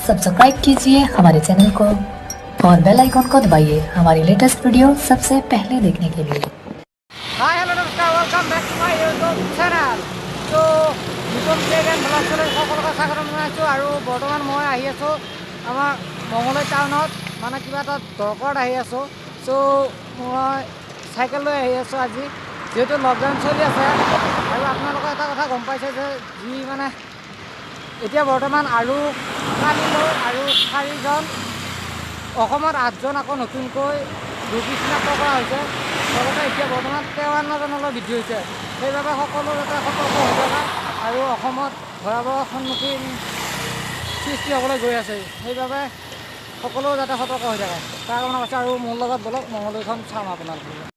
Subscribe कीजिए हमारे channel को और बेल आइकॉन को दबाइए हमारी लेटेस्ट वीडियो सबसे पहले देखने के लिए। हाय हेलो नमस्कार welcome back to my YouTube channel. तो নতুন প্লেগ্ৰাউণ্ড ব্লগলৈ সকলোকে স্বাগতম জনাইছোঁ। আৰু বৰ্তমান মই আহি আছোঁ আমাৰ মঙলদৈ টাউনত, মানে কিবা এটা দৰকাৰত আহি আছোঁ। চ' মই চাইকেল লৈ আহি আছোঁ আজি, যিহেতু লকডাউন চলি আছে। আৰু আপোনালোকে এটা কথা গম পাইছে যে যি মানে এতিয়া বৰ্তমান আৰু কালিলৈ আৰু 4জন, অসমত 8জন আকৌ নতুনকৈ ৰোগী চিনাক্ত কৰা হৈছে। লগতে এতিয়া বৰ্তমান 53জনলৈ বৃদ্ধি হৈছে। সেইবাবে সকলো যাতে সতৰ্ক হৈ থাকে আৰু অসমত ভয়াৱহ সন্মুখীন সৃষ্টি হ'বলৈ গৈ আছে, সেইবাবে সকলো যাতে সতৰ্ক হৈ থাকে তাৰ কাৰণে কৈছে। আৰু মোৰ লগত বলক মঙলদৈখন চাম আপোনালোকে।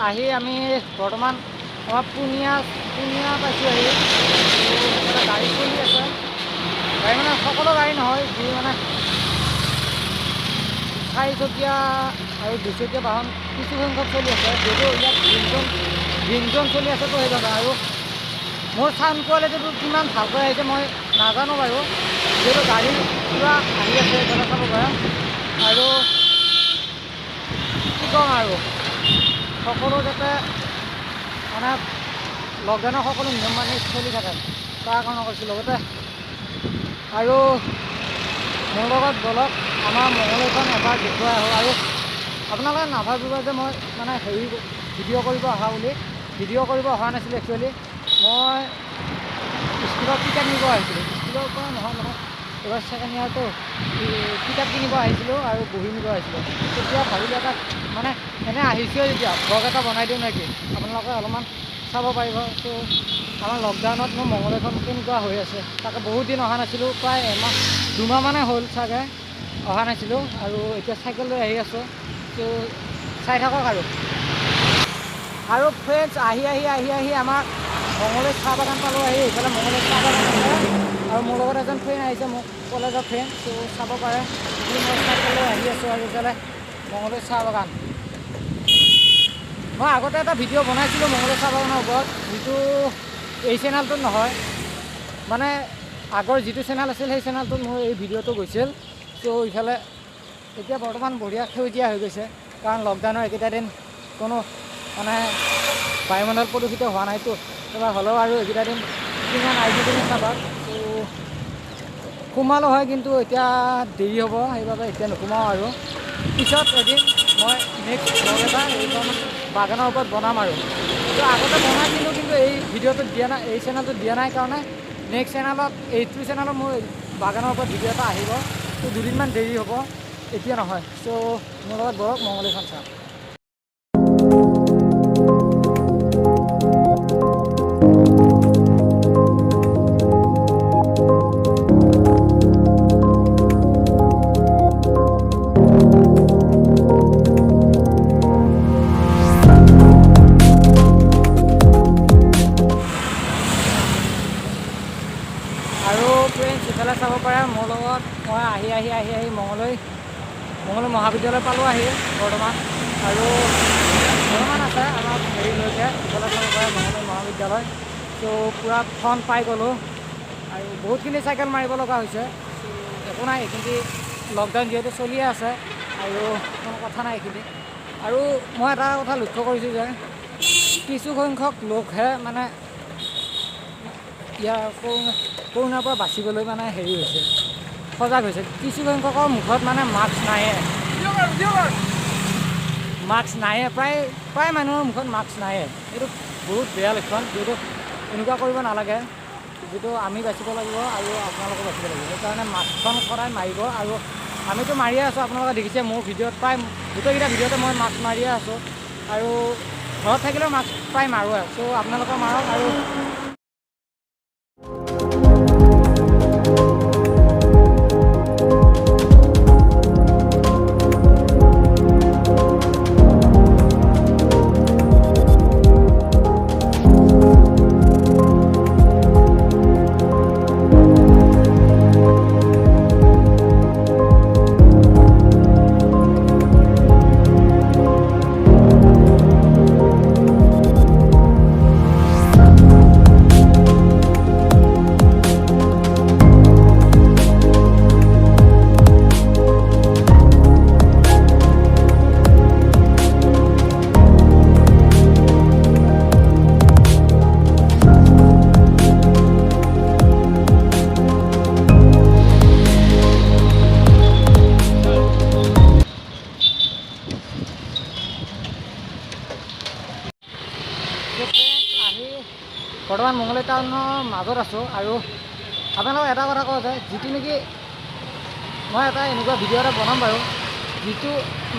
আহি আমি বৰ্তমান আমাৰ পুনিয়া পাইছোঁ। আহি গাড়ী চলি আছে, গাড়ী মানে সকলো গাড়ী নহয়, যি মানে 4চকীয়া আৰু 2চকীয়া বাহন কিছু সংখ্যক চলি আছে। যদিও ইয়াত গ্ৰীণ চলি আছে, তো সেইবাবে। আৰু মোৰ চাউণ্ড কোৱালিটিটো কিমান ভালকৈ আহিছে মই নাজানো বাৰু, যিহেতু গাড়ী পূৰা আহি আছে এইফালে চাব পাৰে। আৰু কি ক'ম আৰু, সকলো যাতে মানে লকডাউনৰ সকলো নিয়ম মানি চলি থাকে তাৰ কাৰণে কৈছোঁ। লগতে আৰু মোৰ লগত বলক আমাৰ মঙলদৈখন এবাৰ দেখুৱাই আহোঁ। আৰু আপোনালোকে নাভাবিব যে মই মানে ভিডিঅ' কৰিব অহা বুলি। ভিডিঅ' কৰিব অহা নাছিলোঁ একচুৱেলি, মই স্কুলত কিতাপ নিব আহিছিলোঁ। স্কুলৰ পৰা নহয় এইবাৰ ছেকেণ্ড ইয়াৰটো কিতাপ কিনিব আহিছিলোঁ আৰু বহি নিব আহিছিলোঁ। তেতিয়া ভাবিলোঁ এটা মানে এনে আহিছোঁ, যেতিয়া ব্লগ এটা বনাই দিওঁ নেকি, আপোনালোকে অলপমান চাব পাৰিব। তো আমাৰ লকডাউনত মোৰ মঙলদৈখন কেনেকুৱা হৈ আছে, তাকে বহুত দিন অহা নাছিলোঁ, প্ৰায় দুমাহমানে হ'ল চাগে অহা নাছিলোঁ। আৰু এতিয়া চাইকেল লৈ আহি আছোঁ, তো চাই থাকক। আৰু ফ্ৰেণ্ডছ আহি আমাৰ মঙলদৈ চাহ বাগান পালোঁ। আহি এইফালে মঙলদৈ চাহ বাগান আছে, আৰু মোৰ লগত এজন ফ্ৰেণ্ড আহিছে, মোক কলেজৰ ফ্ৰেণ্ড, তো চাব পাৰে। মই চাইকেল লৈ আহি আছোঁ আৰু এইফালে মঙলদৈ চাহ বাগান। মই আগতে এটা ভিডিঅ' বনাইছিলোঁ মঙলদৈ চাহ বাগানৰ ওপৰত, যিটো এই চেনেলটোত নহয়, মানে আগৰ যিটো চেনেল আছিল সেই চেনেলটোত মোৰ এই ভিডিঅ'টো গৈছিল। ত' ইফালে এতিয়া বৰ্তমান বঢ়িয়া সেউজীয়া হৈ গৈছে, কাৰণ লকডাউনৰ এইকেইটা দিন কোনো মানে বায়ুমণ্ডল প্ৰদূষিত হোৱা নাইতো। এবাৰ হ'লেও আৰু এইকেইটা দিন কিমান আহিছে তুমি চাবা। ত' সোমালো হয়, কিন্তু এতিয়া দেৰি হ'ব, সেইবাবে এতিয়া নোসোমাওঁ। আৰু পিছত এদিন মই নেক্সট ব্লগ এটা এইখন বাগানৰ ওপৰত বনাম। আৰু তো আগতে বনাইছিলোঁ, কিন্তু এই ভিডিঅ'টোত দিয়া নাই, এই চেনেলটোত দিয়া নাই কাৰণে নেক্সট চেনেলত, এইটো চেনেলত মোৰ বাগানৰ ওপৰত ভিডিঅ' এটা আহিব। তো দুদিনমান দেৰি হ'ব, এতিয়া নহয়। চ' মোৰ লগত বৰক মঙলদৈখন চাম। ইফালে চাব পাৰে মোৰ লগত মই আহি মঙলদৈ মহাবিদ্যালয় পালোঁ আহি বৰ্তমান। আৰু বৰ্তমান আছে আমাৰ হেৰিলৈকে, ইফালে চাব পাৰে মঙলদৈ মহাবিদ্যালয়। তো পূৰা ফ্ৰণ্ট পাই গ'লোঁ, আৰু বহুতখিনি চাইকেল মাৰিব লগা হৈছে। একো নাই, এইখিনি লকডাউন যিহেতু চলিয়ে আছে, আৰু কোনো কথা নাই এইখিনি। আৰু মই এটা কথা লক্ষ্য কৰিছোঁ যে কিছু সংখ্যক লোকহে মানে ইয়াৰ কৰোণাৰ পৰা বাচিবলৈ মানে হেৰি হৈছে, সজাগ হৈছে। কিছু সংখ্যকৰ মুখত মানে মাস্ক নায়ে, প্ৰায় মানুহৰ মুখত মাস্ক নায়ে। এইটো বহুত বেয়া লক্ষণ, যিহেতু এনেকুৱা কৰিব নালাগে। যিটো আমি বাচিব লাগিব আৰু আপোনালোকে বাচিব লাগিব, সেইকাৰণে মাস্কখন সদায় মাৰিব। আৰু আমিতো মাৰিয়ে আছোঁ, আপোনালোকে দেখিছে মোৰ ভিডিঅ'ত প্ৰায় গোটেইকেইটা ভিডিঅ'তে মই মাস্ক মাৰিয়ে আছোঁ। আৰু ঘৰত থাকিলেও মাস্ক প্ৰায় মাৰোৱে। চ' আপোনালোকে মাৰক। আৰু আহি বৰ্তমান মঙলদৈ টাউনৰ মাজত আছোঁ। আৰু আপোনালোকক এটা কথা কওঁ যে যিটো নেকি মই এটা এনেকুৱা ভিডিঅ' এটা বনাম বাৰু, যিটো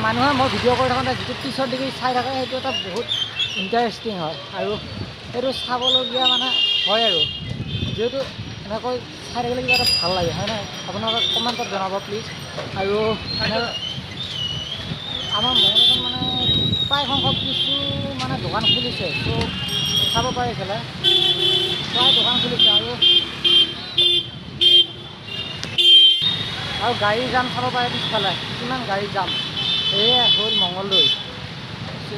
মানুহে মই ভিডিঅ' কৰি থাকোঁতে যিটো পিছৰ দিশে চাই থাকে, সেইটো এটা বহুত ইণ্টাৰেষ্টিং হয় আৰু সেইটো চাবলগীয়া মানে হয়। আৰু যিহেতু এনেকৈ চাই থাকিলে কিবা এটা ভাল লাগে, হয় নাই? আপোনালোকে কমেণ্টত জনাব প্লিজ। আৰু আমাৰ মঙলদৈখন মানে প্ৰায় সংখ্যক কিছু মানে দোকান খুলিছে, ত' চাব পাৰে এইফালে প্ৰায় দোকান খুলিছে। আৰু গাড়ী যাম চাব পাৰে পিছফালে, কিমান গাড়ী যাম। এয়ে হ'ল মঙলদৈ। ত'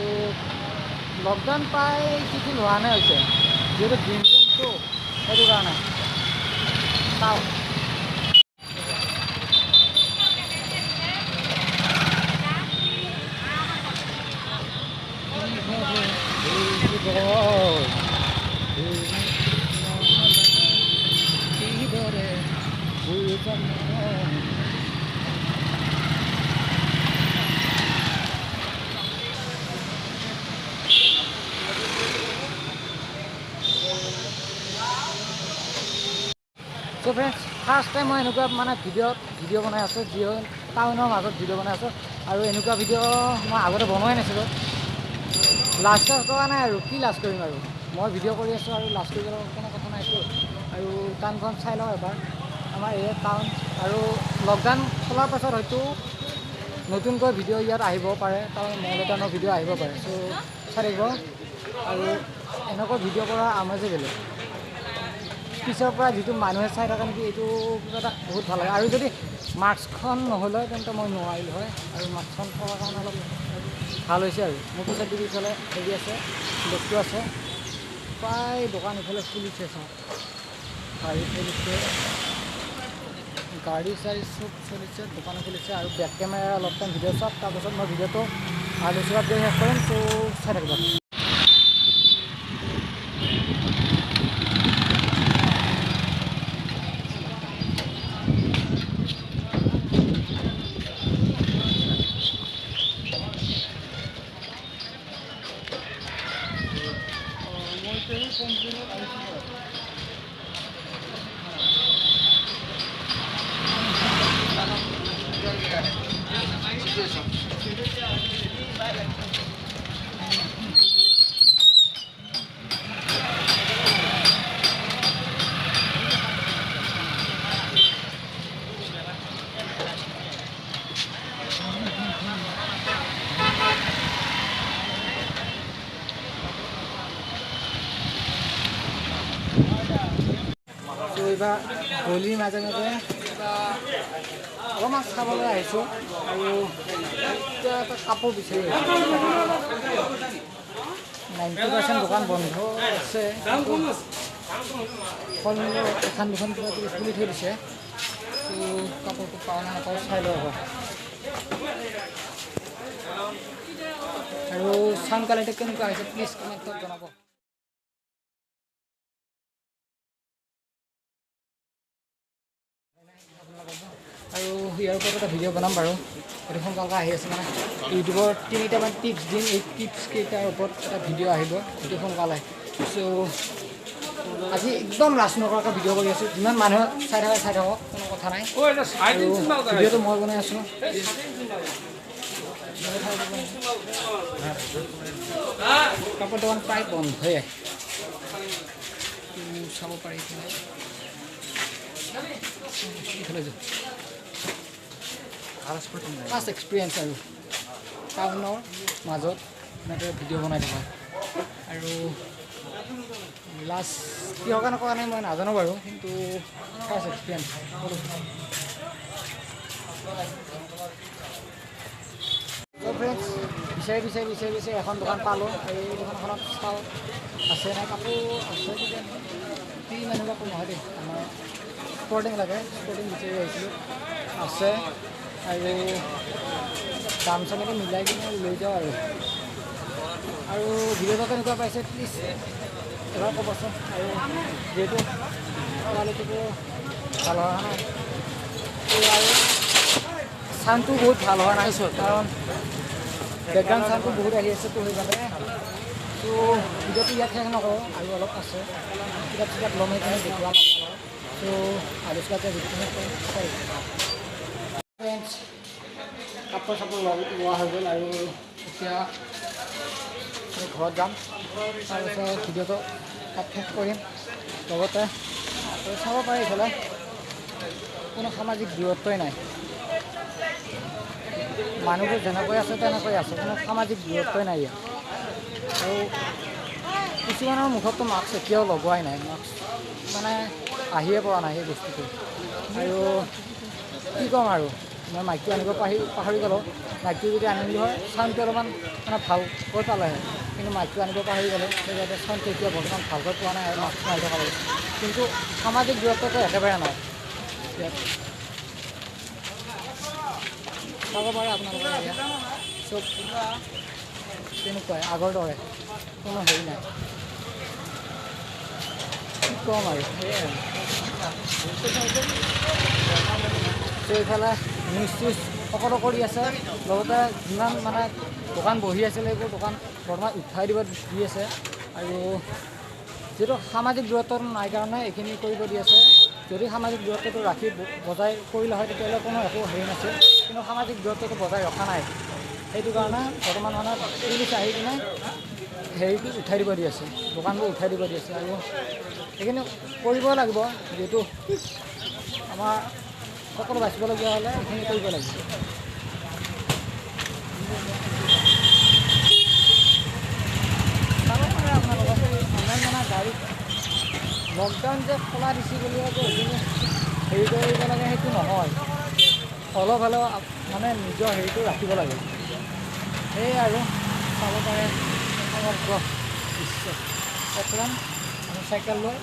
লকডাউন প্ৰায় শিথিল হোৱা নাই হৈছে, যিহেতু দিনটো সেইটো কাৰণে চাওক। চ' ফ্ৰেণ্ডছ, ফাৰ্ষ্ট টাইম মই এনেকুৱা মানে ভিডিঅ' বনাই আছোঁ, যিও টাউনৰ মাজত ভিডিঅ' বনাই আছোঁ। আৰু এনেকুৱা ভিডিঅ' মই আগতে বনোৱাই নাছিলোঁ। লাজ কৰা নাই আৰু কি লাজ কৰিম আৰু, মই ভিডিঅ' কৰি আছোঁ আৰু লাজ কৰিবলৈ কোনো কথা নাইতো। আৰু টাউনখন চাই লওঁ এবাৰ, আমাৰ এই টাউন। আৰু লকডাউন খোলাৰ পাছত হয়তো নতুনকৈ ভিডিঅ' ইয়াত আহিব পাৰে, টাউন মঙলদৈ টাউনৰ ভিডিঅ' আহিব পাৰে। চ' চাই থাকিব। আৰু এনেকৈ ভিডিঅ' কৰা আমেজে বেলেগ। পিছৰ পৰা যিটো মানুহে চাই থাকে নেকি, এইটো কিবা এটা বহুত ভাল লাগে। আৰু যদি মাস্কখন নহ'লে হয় তেন্তে মই নোৱাৰিলোঁ হয়। আৰু মাস্কখন থকাৰ কাৰণে অলপ ভাল হৈছে। আৰু মোৰ পিছত যদি ইফালে হেৰি আছে, বস্তু আছে, প্ৰায় দোকান ইফালে খুলিছে, চাওক গাড়ী চলিছে, গাড়ী চাড়ী চব চলিছে, দোকান খুলিছে। আৰু বেক কেমেৰা অলপ টাইম ভিডিঅ' চাওক, তাৰপাছত মই ভিডিঅ'টো আলোচনাত গৈ শেষ কৰিম। ত' চাই থাকিব। এইবাৰ গলিৰ মাজে মাজে অলপমান চাবলৈ আহিছোঁ। আৰু এতিয়া এটা কাপোৰ বিচাৰি আহিছোঁ। 90% দোকান বন্ধ আছে, ফল মূলৰ এখন দুখন কিবা কিবি খুলি থৈ দিছে। ত' কাপোৰটো পাওঁ নাপাওঁ চাই লওঁ। আৰু চাউণ্ড কোৱালিটি কেনেকুৱা হৈছে প্লিজ কমেণ্টত জনাব। আৰু ইয়াৰ ওপৰত এটা ভিডিঅ' বনাম বাৰু, এইটো সোনকালে আহি আছে মানে ইউটিউবৰ 3টামান টিপছ দিম, এই টিপছকেইটাৰ ওপৰত এটা ভিডিঅ' আহিব, সেইটো সোনকালে। চ' আজি একদম লাজ নকৰাকৈ ভিডিঅ' কৰি আছোঁ, যিমান মানুহে চাই থাকক কোনো কথা নাই। আৰু ভিডিঅ'টো মই বনাই আছোঁ। কাপোৰ দোকান প্ৰায় বন্ধই চাব পাৰি ফাৰ্ষ্ট এক্সপিৰিয়েঞ্চ আৰু টাউনৰ মাজত এনেকৈ ভিডিঅ' বনাই থকা। আৰু লাষ্ট কিহৰ কাৰণে কোৱা নাই মই নাজানো বাৰু, কিন্তু ফাৰ্ষ্ট এক্সপিৰিয়েঞ্চ। ফ্ৰেণ্ডছ বিচাৰি এখন দোকান পালোঁ। আৰু এই দোকানখনত চাওঁ আছে নাই কাপোৰ আছে কিজানি, কি মানুহ কাপোৰ নহয় দেই, আমাৰ স্পৰ্টিং লাগে, স্পৰ্টিং বিচাৰি আহিছিলোঁ, আছে। আৰু দাম চামতে মিলাই কিনে লৈ যাওঁ আৰু ভিডিঅ'টো কেনেকুৱা পাইছে প্লিজ এবাৰ ক'বচোন। আৰু যিহেতু কোৱালিটিটো ভাল হোৱা নাই, আৰু চাউণ্ডটো বহুত ভাল হোৱা নাই, কাৰণ বেকগ্ৰাউণ্ড চাউণ্ডটো বহুত আহি আছে, তো সেইবাবে তো ভিডিঅ'টো ইয়াত শেষ নকৰোঁ, আৰু অলপ আছে কিতাপ ল'ম সেইখিনি দেখুৱাম আপোনালোকক। তো আলোচনাতে ভিডিঅ'খিনি ফ্ৰেণ্ডছ কাপোৰ চাপোৰ লোৱা হৈ গ'ল, আৰু এতিয়া ঘৰত যাম, তাৰপিছত ভিডিঅ'টো তাত শেষ কৰিম। লগতে চাব পাৰি ইফালে কোনো সামাজিক দূৰত্বই নাই, মানুহবোৰ যেনেকৈ আছে তেনেকৈ আছে, কোনো সামাজিক দূৰত্বই নাই ইয়াত। আৰু কিছুমানৰ মুখততো মাস্ক এতিয়াও লগোৱাই নাই, মাস্ক মানে আহিয়ে পৰা নাই সেই বস্তুটো। আৰু কি ক'ম আৰু, মই মাইকটো আনিব পাহৰি গ'লোঁ, মাইকটো যদি আনিলোঁ হয় চাউণ্ডটো অলপমান মানে ভালকৈ পালেহে, কিন্তু মাইকটো আনিব পাহৰি গ'লোঁ, সেইবাবে চাউণ্ডটো এতিয়া বৰ্তমান ভালকৈ পোৱা নাই আৰু মাস্ক মাৰি থকা লাগে। কিন্তু সামাজিক দূৰত্বটো একেবাৰে নাই ইয়াত, চাব পাৰে আপোনালোকে। ইয়াত চব তেনেকুৱাই আগৰ দৰে, কোনো হেৰি নাই, কি ক'ম আৰু সেয়াই আৰু। এইফালে নিউজ চিউজ সকলো কৰি আছে, লগতে যিমান মানে দোকান বহি আছিলে এইবোৰ দোকান বৰ্তমান উঠাই দিব দি আছে। আৰু যিহেতু সামাজিক দূৰত্ব নাই কাৰণে এইখিনি কৰিব দি আছে। যদি সামাজিক দূৰত্বটো ৰাখি বজাই কৰিলে হয় তেতিয়াহ'লে কোনো একো হেৰি নাছিল, কিন্তু সামাজিক দূৰত্বটো বজাই ৰখা নাই, সেইটো কাৰণে বৰ্তমান মানে পুলিচ আহি কিনে হেৰিটো উঠাই দিব দি আছে, দোকানবোৰ উঠাই দিব দি আছে। আৰু সেইখিনি কৰিব লাগিব, যিহেতু আমাৰ সকলো বাচিবলগীয়া হ'লে এইখিনি কৰিব লাগিব। চাব পাৰে আপোনালোকক, অনলাইন মানে গাড়ী লকডাউন যে খোলা দিছে বুলি যে এইখিনি হেৰি কৰিব লাগে সেইটো নহয়, অলপ হ'লেও মানে নিজৰ হেৰিটো ৰাখিব লাগে। সেয়ে আৰু চাব পাৰে সমগ্ৰ দৃশ্য। একদম আমি চাইকেল লৈ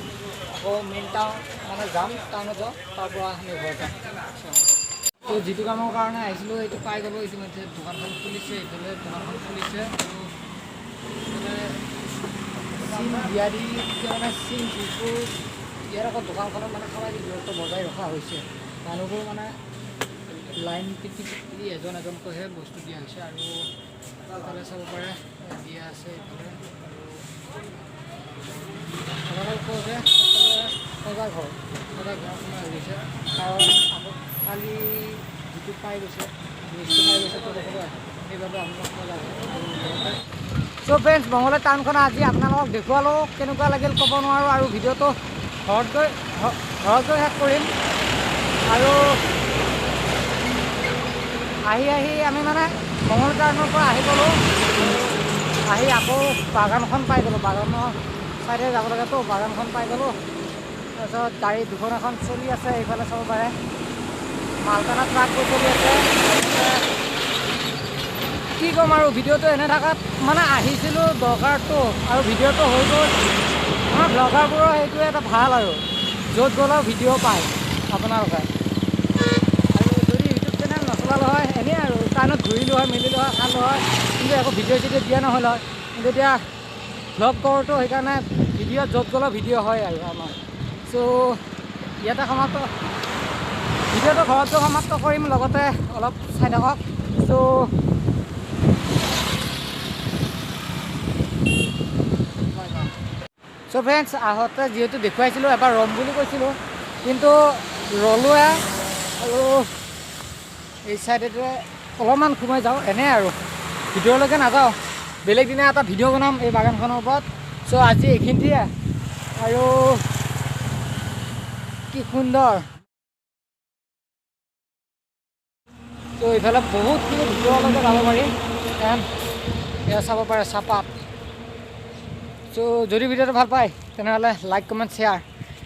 আকৌ মেইন টাউন মানে যাম, টাউনত যাওঁ, তাৰপৰা আমি ঘৰ যাম। তো যিটো কামৰ কাৰণে আহিছিলোঁ সেইটো পাই গ'লোঁ, ইতিমধ্যে দোকানখন খুলিছে, এইফালে দোকানখন খুলিছে। আৰু মানে চিম দিয়া দি মানে চিম যিটো ইয়াৰ আকৌ দোকানখনত মানে সামাজিক দূৰত্ব বজাই ৰখা হৈছে, মানুহবোৰ মানে লাইন পিটি এজনকৈহে বস্তু দিয়া হৈছে। আৰু এইফালে চাব পাৰে দিয়া আছে, এইফালে আপোনালোকৰ যে সজাগ ঘৰ সোমাই গৈছে, কাৰণ আকৌ কালি যিটো পাই গৈছে নিউজটো পাই গৈছে তেওঁলোকে, সেইবাবে আপোনালোক সজাগ হয়। চ' ফ্ৰেণ্ডছ মঙলদৈ টাউনখন আজি আপোনালোকক দেখুৱালোঁ, কেনেকুৱা লাগিল ক'ব নোৱাৰোঁ। আৰু ভিডিঅ'টো ঘৰত গৈ শেষ কৰিম। আৰু আহি আমি মানে মঙলদৈ টাউনৰ পৰা আহি গ'লোঁ, আহি আকৌ বাগানখন পাই গ'লোঁ, বাগানৰ চাইডে যাব লাগেতো, বাগানখন পাই গ'লোঁ। তাৰপিছত গাড়ী দুখন এখন চলি আছে, এইফালে চাব পাৰে মালটানা ট্ৰাকবোৰ চলি আছে। কি ক'ম আৰু ভিডিঅ'টো এনে থকাত মানে আহিছিলোঁ দৰকাৰটো, আৰু ভিডিঅ'টো হৈ গ'ল। আমাৰ ব্লগাৰবোৰৰ সেইটোৱে এটা ভাল, আৰু য'ত গ'লেও ভিডিঅ' পায় আপোনালোকে। আৰু যদি ইউটিউব চেনেল নচলালে হয় এনেই আৰু টাউনত ঘূৰিলোঁ হয় মেলিলোঁ হয় খালোঁ হয় কিন্তু একো ভিডিঅ' চিডিঅ' দিয়া নহ'ল হয় কিন্তু এতিয়া ভ্লগ কৰোঁতো সেইকাৰণে ভিডিঅ' য'ত গ'লেও ভিডিঅ' হয় আৰু আমাৰ চ' ইয়াতে সমাপ্ত ভিডিঅ'টো ঘৰতো সমাপ্ত কৰিম লগতে অলপ চাই থাকক চ' ফ্ৰেণ্ডছ আহোঁতে যিহেতু দেখুৱাইছিলোঁ এবাৰ ৰ'ম বুলি কৈছিলোঁ কিন্তু ৰ'লোৱে আৰু এই চাইডেটোৱে অলপমান সোমাই যাওঁ এনেই আৰু ভিতৰলৈকে নাযাওঁ বেলেগ দিনা এটা ভিডিঅ' বনাম এই বাগানখনৰ ওপৰত চ' আজি এইখিনিয়ে আৰু কি সুন্দৰ ত' এইফালে বহুতখিনি ভিতৰলৈকে যাব পাৰি এণ্ড এয়া চাব পাৰে চাহপাত চ' যদি ভিডিঅ'টো ভাল পায় তেনেহ'লে like comment share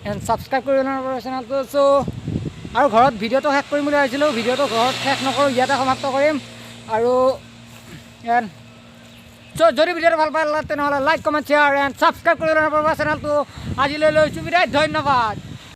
and subscribe কৰি ল'ব চেনেলটো চ' আৰু ঘৰত ভিডিঅ'টো শেষ কৰিম বুলি ভাবিছিলোঁ ভিডিঅ'টো ঘৰত শেষ নকৰোঁ ইয়াতে সমাপ্ত কৰিম আৰু এণ্ড চ' যদি ভিডিঅ'টো ভাল পায় তেনেহ'লে like comment share and subscribe কৰি ল'ব চেনেলটো আজিলৈ লৈছোঁ বিদায় ধন্যবাদ